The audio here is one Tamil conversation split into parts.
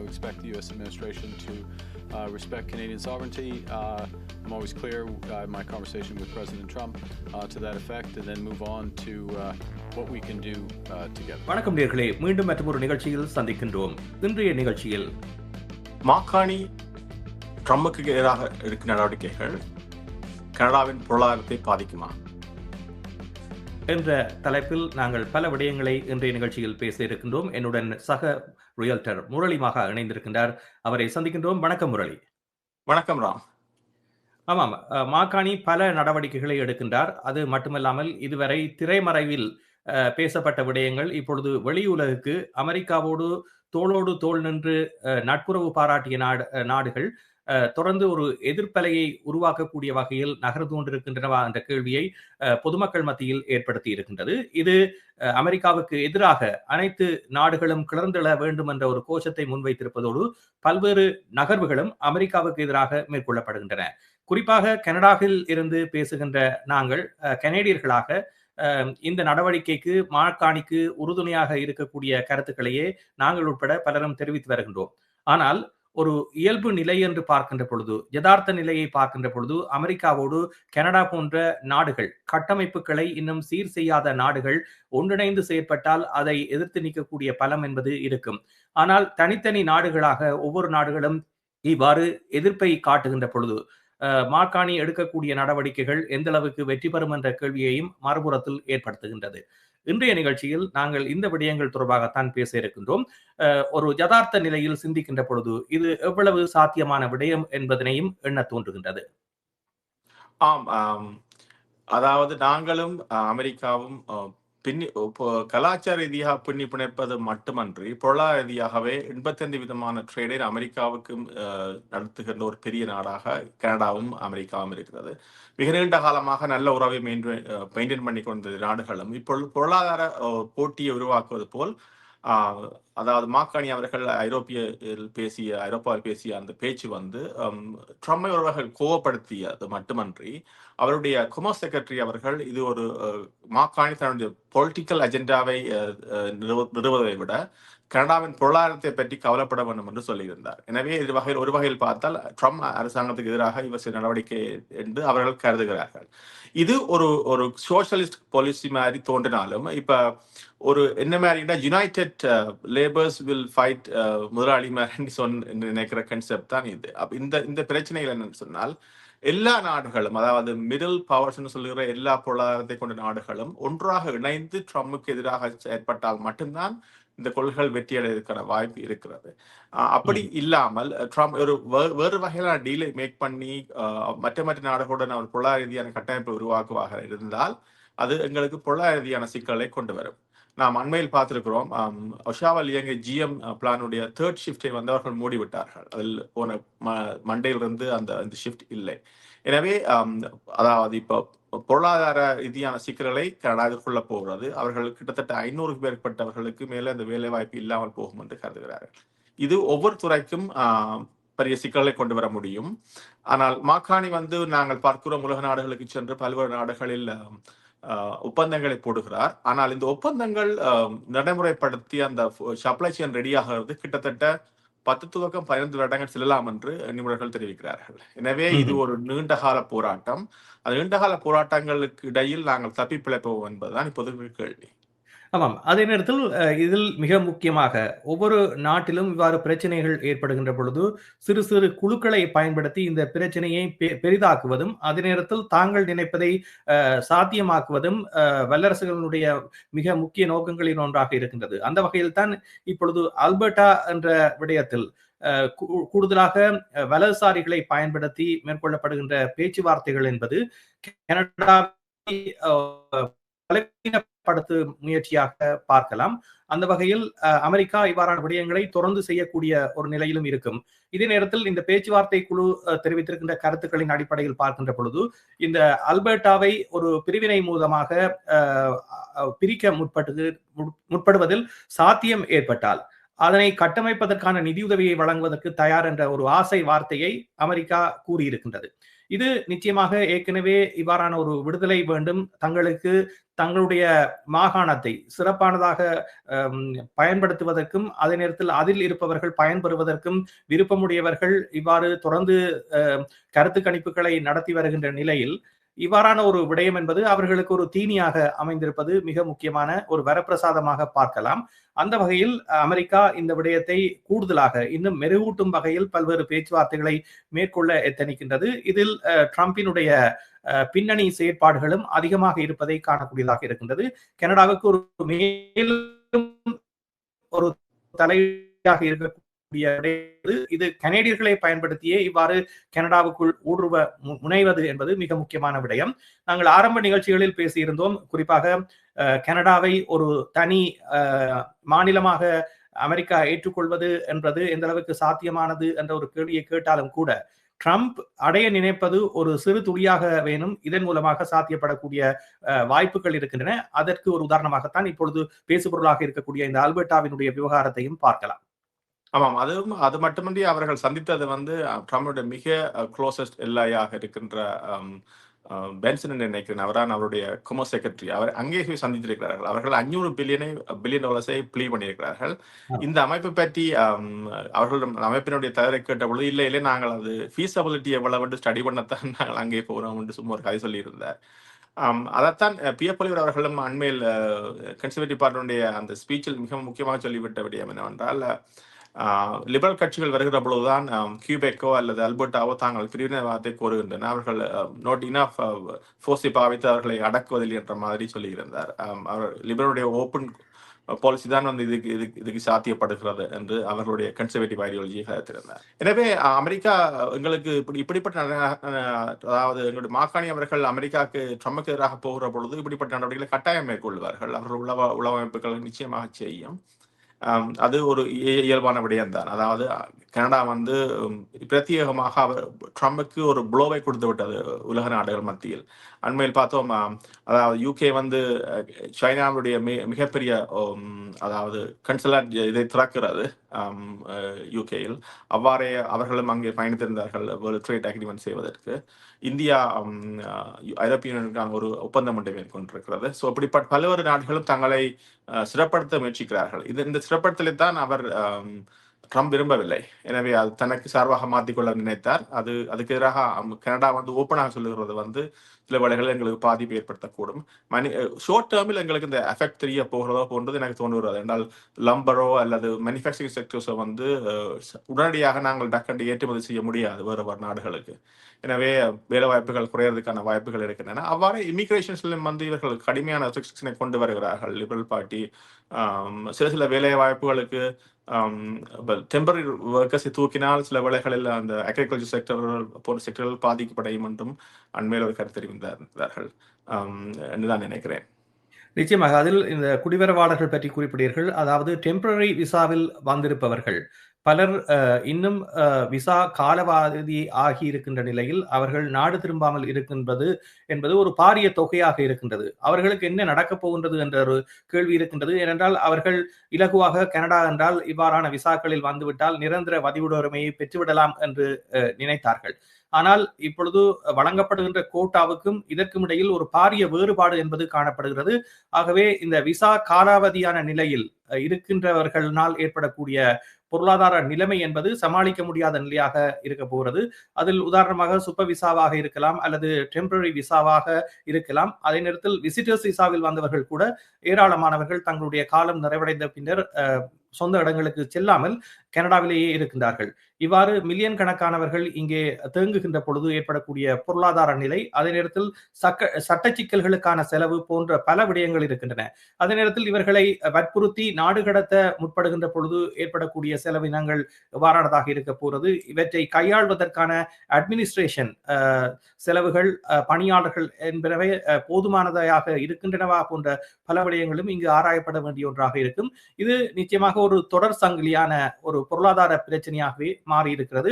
expect the U.S. administration to respect Canadian sovereignty. I'm always clear in my conversation with President Trump to that effect, and then move on to what we can do together. வணக்கம் நேயர்களே, மீண்டும் மற்றொரு நிகழ்ச்சியில் சந்திக்கின்றோம். இன்றைய நிகழ்ச்சியில் மாக்காணி ட்ரம்புக்கு எதிராக எடுக்கும் நடவடிக்கைகள் கனடாவின் பொருளாதாரத்தை பாதிக்குமா என்ற தலைப்பில் நாங்கள் பல விடயங்களை இன்றைய நிகழ்ச்சியில் பேச இருக்கின்றோம். என்னுடன் சக ரியல்டர் முரளி மகா இணைந்திருக்கின்றார். அவரை சந்திக்கின்றோம். வணக்கம் முரளி. வணக்கம் ராம். ஆமாம், மாக்காணி பல நடவடிக்கைகளை எடுக்கின்றார். அது மட்டுமல்லாமல் இதுவரை திரைமறைவில் பேசப்பட்ட விடயங்கள் இப்பொழுது வெளியுலகுக்கு அமெரிக்காவோடு தோளோடு தோள் நின்று நட்புறவு பாராட்டிய நாடுகள் தொடர்ந்து ஒரு எதிர்ப்பலையை உருவாக்கக்கூடிய வகையில் நகர்ந்து கொண்டிருக்கின்றனவா என்ற கேள்வியை பொதுமக்கள் மத்தியில் ஏற்படுத்தி இருக்கின்றது. இது அமெரிக்காவுக்கு எதிராக அனைத்து நாடுகளும் கிளர்ந்தெழ வேண்டும் என்ற ஒரு கோஷத்தை முன்வைத்திருப்பதோடு பல்வேறு நகர்வுகளும் அமெரிக்காவுக்கு எதிராக மேற்கொள்ளப்படுகின்றன. குறிப்பாக கனடாவில் இருந்து பேசுகின்ற நாங்கள் கனேடியர்களாக இந்த நடவடிக்கைக்கு மாக்காணிக்கு உறுதுணையாக இருக்கக்கூடிய கருத்துக்களையே நாங்கள் உட்பட பலரும் தெரிவித்து வருகின்றோம். ஆனால் ஒரு இயல்பு நிலை என்று பார்க்கின்ற பொழுது, யதார்த்த நிலையை பார்க்கின்ற பொழுது அமெரிக்காவோடு கனடா போன்ற நாடுகள், கட்டமைப்புகளை இன்னும் சீர் செய்யாத நாடுகள் ஒன்றிணைந்து செயற்பட்டால் அதை எதிர்த்து நிற்கக்கூடிய பலம் என்பது இருக்கும். ஆனால் தனித்தனி நாடுகளாக ஒவ்வொரு நாடுகளும் இவ்வாறு எதிர்ப்பை காட்டுகின்ற பொழுது மாக்காணி எடுக்கக்கூடிய நடவடிக்கைகள் எந்த அளவுக்கு வெற்றி பெறும் என்ற கேள்வியையும் மறுபுறத்தில் ஏற்படுத்துகின்றது. இன்றைய நிகழ்ச்சியில் நாங்கள் இந்த விடயங்கள் தொடர்பாகத்தான் பேச இருக்கின்றோம். ஒரு யதார்த்த நிலையில் சிந்திக்கின்ற பொழுது இது எவ்வளவு சாத்தியமான விடயம் என்பதனையும் எண்ண தோன்றுகின்றது. அதாவது நாங்களும் அமெரிக்காவும் கலாச்சார ரீதியாக பின்னி பிணைப்பது மட்டுமன்றி பொருளாதார ரீதியாகவே 85 விதமான ட்ரேடை அமெரிக்காவுக்கு நடத்துகின்ற ஒரு பெரிய நாடாக கனடாவும் அமெரிக்காவும் இருக்கிறது. மிக நீண்ட காலமாக நல்ல உறவை மெயின்டைன் பண்ணி கொண்ட நாடுகளும் இப்பொழுது பொருளாதார போட்டியை உருவாக்குவது போல், அதாவது மாக்காணி அவர்கள் ஐரோப்பாவில் பேசிய அந்த பேச்சு ட்ரம்பை ஒருவர்கள் கோவப்படுத்தியது மட்டுமன்றி அவருடைய கொமர்ஸ் செக்ரட்டரி அவர்கள் இது ஒரு மாக்காணி தன்னுடைய பொலிட்டிக்கல் அஜெண்டாவை நிறுவுவதை விட கனடாவின் பொருளாதாரத்தை பற்றி கவலைப்பட வேண்டும் என்று சொல்லியிருந்தார். எனவே ஒரு வகையில் பார்த்தால் ட்ரம்ப் அரசாங்கத்துக்கு எதிராக இவர் சில நடவடிக்கை என்று அவர்கள் கருதுகிறார்கள். இது ஒரு சோசியலிஸ்ட் பாலிசி மாதிரி தோன்றினாலும் இப்ப ஒரு என்ன மாதிரினா யுனைடெட் லேபர்ஸ் வில் ஃபைட் முதலாளி மாதிரி நினைக்கிற கன்செப்ட் தான் இது. இந்த பிரச்சனைகள் என்னன்னு சொன்னால் எல்லா நாடுகளும், அதாவது மிடில் பவர்ஸ் சொல்லுகிற எல்லா பொருளாதாரத்தை கொண்ட நாடுகளும் ஒன்றாக இணைந்து ட்ரம்புக்கு எதிராக செயற்பட்டால் மட்டும்தான் இந்த கொள்கைகள் வெற்றியடைவதற்கான வாய்ப்பு இருக்கிறது. அப்படி இல்லாமல் ட்ரம்ப் ஒரு வேறு வகையிலான டீலை மேக் பண்ணி மற்ற நாடுகளுடன் அவர் பொருளாதார ரீதியான கட்டமைப்பை உருவாக்குவாக இருந்தால் அது எங்களுக்கு பொருளாதார ரீதியான சிக்கலை கொண்டு வரும். நாம் அண்மையில் பார்த்திருக்கிறோம், ஒஷாவால் இயங்கிய GM பிளானுடைய 3rd ஷிஃப்டை அவர்கள் மூடிவிட்டார்கள். அதில் போன மண்டேயிலிருந்து அந்த ஷிஃப்ட் இல்லை. எனவே அதாவது இப்போ பொருளாதார ரீதியான சிக்கல்களை கனடா எதிர்கொள்ள போகிறது. அவர்கள் கிட்டத்தட்ட 500க்கு மேற்பட்டவர்களுக்கு மேலே அந்த வேலை வாய்ப்பு இல்லாமல் போகும் என்று கருதுகிறார்கள். இது ஒவ்வொரு துறைக்கும் பெரிய சிக்கல்களை கொண்டு வர முடியும். ஆனால் மாக்காணி நாங்கள் பார்க்கிறோம், உலக நாடுகளுக்கு சென்று பல்வேறு நாடுகளில் ஒப்பந்தங்களை போடுகிறார். ஆனால் இந்த ஒப்பந்தங்கள் நடைமுறைப்படுத்தி அந்த சப்ளை செயின் ரெடியாகிறது கிட்டத்தட்ட 10 to 15 வருடங்கள் செல்லலாம் என்று நிபுணர்கள் தெரிவிக்கிறார்கள். எனவே இது ஒரு நீண்டகால போராட்டம். அந்த நீண்டகால போராட்டங்களுக்கு இடையில் நாங்கள் தப்பி பிழைப்போம் என்பதுதான் இப்போது கேள்வி. ஆமாம், அதே நேரத்தில் இதில் மிக முக்கியமாக ஒவ்வொரு நாட்டிலும் இவ்வாறு பிரச்சனைகள் ஏற்படுகின்ற பொழுது சிறு சிறு குழுக்களை பயன்படுத்தி இந்த பிரச்சனையை பெரிதாக்குவதும் அதே நேரத்தில் தாங்கள் நினைப்பதை சாத்தியமாக்குவதும் வல்லரசுகளுடைய மிக முக்கிய நோக்கங்களில் ஒன்றாக இருக்கின்றது. அந்த வகையில் தான் இப்பொழுது அல்பர்டா என்ற விடயத்தில் கூடுதலாக வலதுசாரிகளை பயன்படுத்தி மேற்கொள்ளப்படுகின்ற பேச்சுவார்த்தைகள் என்பது கனடாவை பலவீனப்படுத்த முயற்சியாக பார்க்கலாம். அந்த வகையில் அமெரிக்கா இவ்வாறான விடயங்களை தொடர்ந்து செய்யக்கூடிய ஒரு நிலையிலும் இருக்கும். இதே நேரத்தில் இந்த பேச்சுவார்த்தை குழு தெரிவித்திருக்கின்ற கருத்துக்களின் அடிப்படையில் பார்க்கின்ற பொழுது இந்த அல்பர்டாவை ஒரு பிரிவினை மூலமாக பிரிக்க முற்படுவதில் சாத்தியம் ஏற்பட்டால் அதனை கட்டமைப்பதற்கான நிதியுதவியை வழங்குவதற்கு தயார் என்ற ஒரு ஆசை வார்த்தையை அமெரிக்கா கூறியிருக்கின்றது. இது நிச்சயமாக ஏற்கனவே இவ்வாறான ஒரு விடுதலை வேண்டும், தங்களுக்கு தங்களுடைய மாகாணத்தை சிறப்பானதாக பயன்படுத்துவதற்கும் அதே நேரத்தில் அதில் இருப்பவர்கள் பயன்பெறுவதற்கும் விருப்பமுடையவர்கள் இவ்வாறு தொடர்ந்து கருத்து கணிப்புகளை நடத்தி வருகின்ற நிலையில் இவ்வாறான ஒரு விடயம் என்பது அவர்களுக்கு ஒரு தீனியாக அமைந்திருப்பது மிக முக்கியமான ஒரு வரப்பிரசாதமாக பார்க்கலாம். அந்த வகையில் அமெரிக்கா இந்த விடயத்தை கூடுதலாக இன்னும் மெருகூட்டும் வகையில் பல்வேறு பேச்சுவார்த்தைகளை மேற்கொள்ள எத்தனிக்கின்றது. இதில் ட்ரம்பினுடைய பின்னணி செயற்பாடுகளும் அதிகமாக இருப்பதை காணக்கூடியதாக இருக்கின்றது. கனடாவுக்கு ஒரு மேலும் ஒரு தலையாக இருக்கக்கூடிய இது கனேடியர்களை பயன்படுத்தியே இவ்வாறு கனடாவுக்குள் ஊடுருவ முனைவது என்பது மிக முக்கியமான விடயம். நாங்கள் ஆரம்ப நிகழ்ச்சிகளில் பேசியிருந்தோம். குறிப்பாக கனடாவை ஒரு தனி மாநிலமாக அமெரிக்கா ஏற்றுக்கொள்வது என்பது எந்த அளவுக்கு சாத்தியமானது என்ற ஒரு கேள்வியை கேட்டாலும் கூட ட்ரம்ப் அடைய நினைப்பது ஒரு சிறு துளியாக வேணும். இதன் மூலமாக சாத்தியப்படக்கூடிய வாய்ப்புகள் இருக்கின்றன. அதற்கு ஒரு உதாரணமாகத்தான் இப்பொழுது பேசுபொருளாக இருக்கக்கூடிய இந்த அல்பர்டாவினுடைய விவகாரத்தையும் பார்க்கலாம். ஆமாம், அது மட்டுமின்றி அவர்கள் சந்தித்தது ட்ரம்புடைய மிக க்ளோசஸ்ட் எல்லையாக இருக்கின்ற பென்சன் நினைக்கிறேன், அவரான் அவருடைய கமர்ஸ் செக்ரட்டரி, அவர் அங்கே போய் சந்தித்திருக்கிறார்கள். அவர்கள் $500 பில்லியன் ப்ளீ பண்ணியிருக்கிறார்கள். இந்த அமைப்பை பற்றி அவர்கள் அமைப்பினுடைய தலைவரை கேட்ட பொழுது இல்லை நாங்கள் அது ஃபீஸபிலிட்டி எவ்வளவு ஸ்டடி பண்ணத்தான் நாங்கள் அங்கே போகிறோம் என்று சும்மா ஒரு கதை சொல்லியிருந்தார். அதைத்தான் பியப்பொலிவர் அவர்களும் அண்மையில் கன்சர்வேட்டிவ் பார்ட்டியுடைய அந்த ஸ்பீச்சில் மிக முக்கியமாக சொல்லிவிட்ட விடயம் என்னவென்றால், லிபரல் கட்சிகள் வருகிற பொழுதுதான் கியூபெக்கோ அல்லது அல்பர்டாவோ தாங்கள் பிரிவினைவாதத்தை கோருகின்றன, அவர்கள் நாட் இனஃப் ஃபோர்ஸை பாவித்து அவர்களை அடக்குவதில்லை என்ற மாதிரி சொல்லியிருந்தார். அவர் லிபரலுடைய ஓப்பன் பாலிசி தான் இதுக்கு சாத்தியப்படுகிறது என்று அவர்களுடைய கன்சர்வேட்டிவ் ஐடியாலஜியை கருத்திருந்தார். எனவே அமெரிக்கா எங்களுக்கு இப்படிப்பட்ட அதாவது எங்களுடைய மாகாணி அவர்கள் அமெரிக்காவுக்கு ட்ரம்புக்கு எதிராக போகிற பொழுது இப்படிப்பட்ட நடவடிக்கைகளை கட்டாயம் மேற்கொள்வார்கள். அவர்கள் உளவமைப்புகள் நிச்சயமாக செய்யும். அது ஒரு இயல்பான விடயம் தான். அதாவது கனடா பிரத்யேகமாக அவர் ட்ரம்புக்கு ஒரு ப்ளோவை கொடுத்து விட்டது உலக நாடுகள் மத்தியில். அண்மையில் பார்த்தோம், அதாவது யூகே சைனாவுடைய மிகப்பெரிய அதாவது கன்சுலேட் இதை திறக்கிறது யூகேயில். அவ்வாறே அவர்களும் அங்கே பயணித்திருந்தார்கள் வேர்ல்ட் ட்ரேட் அக்ரிமெண்ட் செய்வதற்கு. இந்தியா ஐரோப்பிய யூனியனுக்கான ஒரு ஒப்பந்தம் ஒன்றை மேற்கொண்டிருக்கிறது. ஸோ அப்படிப்பட்ட பல்வேறு நாடுகளும் தங்களை சிறப்படுத்த முயற்சிக்கிறார்கள். இந்த சிறப்படுத்தலை தான் அவர் ட்ரம்ப் விரும்பவில்லை. எனவே அது தனக்கு சார்பாக மாற்றிக்கொள்ள நினைத்தார். அதுக்கு எதிராக கனடா ஓப்பனாக சொல்லுகிறது சில வேளைகளில் எங்களுக்கு பாதிப்பு ஏற்படுத்தக்கூடும். ஷோர்ட் டேர்மில் எங்களுக்கு இந்த எஃபெக்ட் தெரிய போகிறதோ போன்றது எனக்கு தோன்றுகிறது. என்றால் லம்பரோ அல்லது மேனுஃபேக்சரிங் செக்டர்ஸோ உடனடியாக நாங்கள் டக்கண்டு ஏற்றுமதி செய்ய முடியாது வேறு நாடுகளுக்கு. எனவே வேலை வாய்ப்புகள் குறையறதுக்கான வாய்ப்புகள் இருக்கின்றன. அவ்வாறு இமிகிரேஷன்ஸ்லையும் இவர்கள் கடுமையான ரெஸ்ட்ரிக்ஷனை கொண்டு வருகிறார்கள் லிபரல் பார்ட்டி. சில வேலை வாய்ப்புகளுக்கு டெம்பரரி ஒர்க்கர்ஸை தூக்கினால் சில வேளைகளில் அந்த அக்ரிகல்ச்சர் செக்டர் போன்ற செக்டர்கள் பாதிக்கப்படையும் என்றும் அண்மையில் ஒரு கருத்து தெரிவித்தார்கள் என்றுதான் நினைக்கிறேன். நிச்சயமாக அதில் இந்த குடிவரவாளர்கள் பற்றி குறிப்பிட்டீர்கள். அதாவது டெம்பரரி விசாவில் வந்திருப்பவர்கள் பலர் இன்னும் விசா காலவாதி ஆகி இருக்கின்ற நிலையில் அவர்கள் நாடு திரும்பாமல் இருக்கின்றது என்பது ஒரு பாரிய தொகையாக இருக்கின்றது. அவர்களுக்கு என்ன நடக்கப் போகின்றது என்ற ஒரு கேள்வி இருக்கின்றது. ஏனென்றால் அவர்கள் இலகுவாக கனடா என்றால் இவ்வாறான விசாக்களில் வந்துவிட்டால் நிரந்தர வதிவிடுரிமையை பெற்றுவிடலாம் என்று நினைத்தார்கள். ஆனால் இப்பொழுது வழங்கப்படுகின்ற கோட்டாவுக்கும் இதற்கும் இடையில் ஒரு பாரிய வேறுபாடு என்பது காணப்படுகிறது. ஆகவே இந்த விசா காலாவதியான நிலையில் இருக்கின்றவர்களால் ஏற்படக்கூடிய பொருளாதார நிலைமை என்பது சமாளிக்க முடியாத நிலையாக இருக்க போகிறது. அதில் உதாரணமாக சூப்பர் விசாவாக இருக்கலாம் அல்லது டெம்பரரி விசாவாக இருக்கலாம். அதே நேரத்தில் விசிட்டர்ஸ் விசாவில் வந்தவர்கள் கூட ஏராளமானவர்கள் தங்களுடைய காலம் நிறைவடைந்த பின்னர் சொந்த இடங்களுக்கு செல்லாமல் கனடாவிலேயே இருக்கின்றார்கள். இவ்வாறு மில்லியன் கணக்கானவர்கள் இங்கே தேங்குகின்ற பொழுது ஏற்படக்கூடிய பொருளாதார நிலை, அதே நேரத்தில் சட்ட சிக்கல்களுக்கான செலவு போன்ற பல விடயங்கள் இருக்கின்றன. அதே நேரத்தில் இவர்களை வற்புறுத்தி நாடு கடத்த முற்படுகின்ற பொழுது ஏற்படக்கூடிய செலவினங்கள் எவ்வாறானதாக இருக்க போகிறது, இவற்றை கையாள்வதற்கான அட்மினிஸ்ட்ரேஷன் செலவுகள், பணியாளர்கள் என்பனவே போதுமானதாக இருக்கின்றனவா போன்ற பல விடயங்களும் இங்கு ஆராயப்பட வேண்டிய ஒன்றாக இருக்கும். இது நிச்சயமாக ஒரு தொடர் சங்கிலியான ஒரு ஒரு பொருளாதார பிரச்சனையாகவே மாறி இருக்கிறது.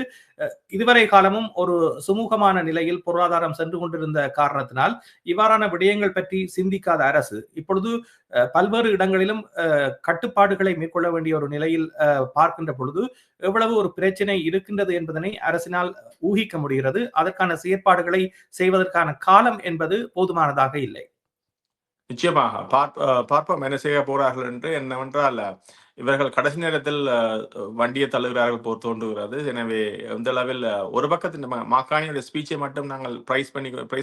இதுவரை காலமும் ஒரு சுமூகமான நிலையில் பொருளாதாரம் சென்று கொண்டிருந்த காரணத்தினால் இவ்வாறான விடயங்கள் பற்றி சிந்திக்காத அரசு இப்பொழுது பல்வேறு இடங்களிலும் கட்டுப்பாடுகளை மேற்கொள்ள வேண்டிய ஒரு நிலையில் பார்க்கின்ற பொழுது எவ்வளவு ஒரு பிரச்சனை இருக்கின்றது என்பதனை அரசினால் ஊகிக்க முடிகிறது. அதற்கான செயற்பாடுகளை செய்வதற்கான காலம் என்பது போதுமானதாக இல்லை. நிச்சயமாக பார்ப்போம் என்ன செய்ய போறார்கள் என்று. என்னவென்றால் இவர்கள் கடைசி நேரத்தில் வண்டியை தள்ளுகிறார்கள் போர் தோன்றுகிறது. எனவே இந்த அளவில் ஒரு பக்கத்தின் மாக்காணியோட ஸ்பீச்சை மட்டும் நாங்கள் பிரைஸ்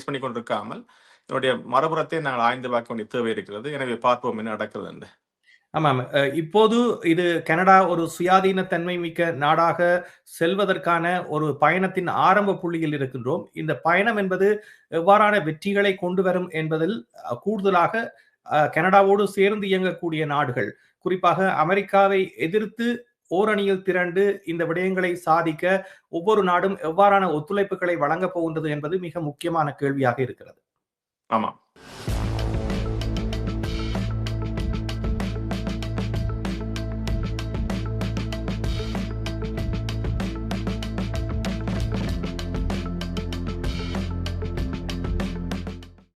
பண்ணி கொண்டிருக்காமல் என்னுடைய மறுபுறத்தை நாங்கள் ஆய்ந்து பார்க்க வேண்டிய தேவை இருக்கிறது. எனவே பார்ப்போம் என்ன நடக்கிறது என்று. ஆமாம், இப்போது இது கனடா ஒரு சுயாதீனத்தன்மை மிக்க நாடாக செல்வதற்கான ஒரு பயணத்தின் ஆரம்ப புள்ளியில் இருக்கின்றோம். இந்த பயணம் என்பது எவ்வாறான வெற்றிகளை கொண்டு வரும் என்பதில் கூடுதலாக கனடாவோடு சேர்ந்து இயங்கக்கூடிய நாடுகள், குறிப்பாக அமெரிக்காவை எதிர்த்து ஓரணியில் திரண்டு இந்த விடயங்களை சாதிக்க ஒவ்வொரு நாடும் எவ்வாறான ஒத்துழைப்புகளை வழங்கப் போகின்றது என்பது மிக முக்கியமான கேள்வியாக இருக்கிறது. ஆமாம்.